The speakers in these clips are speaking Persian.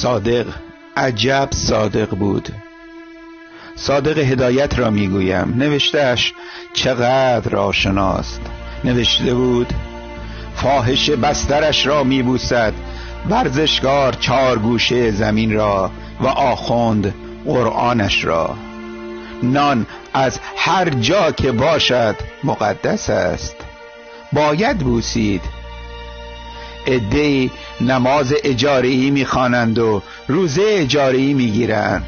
صادق عجب صادق بود. صادق هدایت را میگویم، نوشتهش چقدر آشناست. نوشته بود فاحش بسترش را میبوسد، ورزشکار 4 گوشه زمین را و آخوند قرآنش را. نان از هر جا که باشد مقدس است، باید بوسید. عده‌ای نماز اجاره‌ای میخوانند و روزه اجاره‌ای میگیرند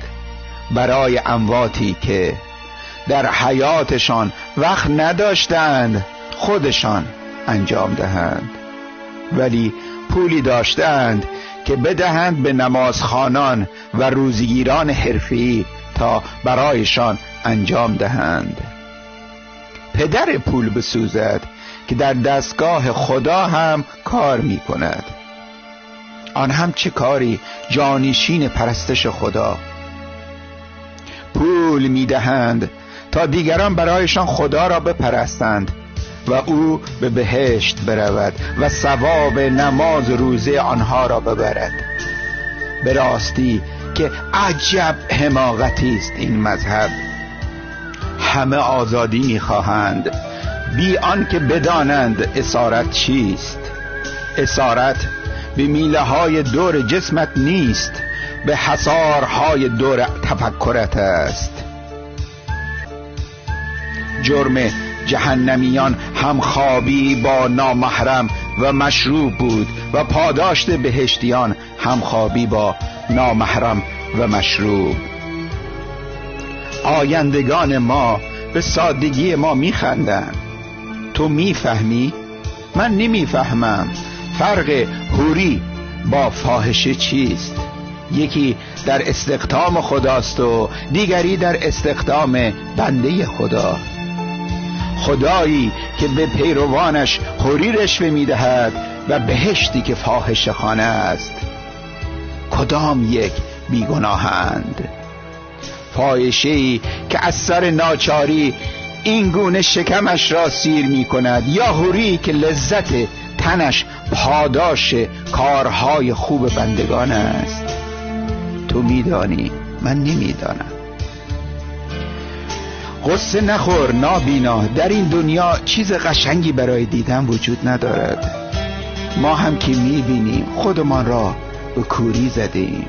برای امواتی که در حیاتشان وقت نداشتند خودشان انجام دهند، ولی پولی داشتند که بدهند به نمازخوانان و روزگیران حرفی تا برایشان انجام دهند. پدر پول بسوزد که در دستگاه خدا هم کار می کند. آن هم چه کاری؟ جانشین پرستش خدا. پول می دهند تا دیگران برایشان خدا را بپرستند و او به بهشت برود و ثواب نماز روزه آنها را ببرد. به راستی که عجب حماقتی است این مذهب. همه آزادی می‌خواهند بی آن که بدانند اسارت چیست. اسارت به میله‌های دور جسمت نیست، به حصارهای دور تفکرت است. جرم جهنمیان همخوابی با نامحرم و مشروب بود و پاداشت بهشتیان همخوابی با نامحرم و مشروب. آیندگان ما به سادگی ما میخندند. تو میفهمی؟ من نمیفهمم. فرق حوری با فاحشه چیست؟ یکی در استخدام خداست و دیگری در استخدام بنده خدا. خدایی که به پیروانش حوری رشوه میدهد و بهشتی که فاحشه خانه است، کدام یک بیگناهند؟ فاحشه‌ای که از سر ناچاری این گونه شکمش را سیر می کند، یا حوری که لذت تنش پاداش کارهای خوب بندگان است. تو میدانی، من نمیدانم. غصه نخور نابینا، در این دنیا چیز قشنگی برای دیدن وجود ندارد. ما هم که میبینیم خودمان را به کوری زدیم.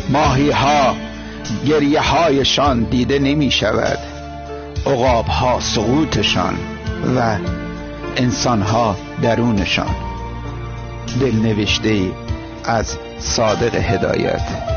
ماهی ها گریه هایشان دیده نمی شود، عقاب ها سقوطشان و انسان ها درونشان. دلنوشته از صادق هدایت.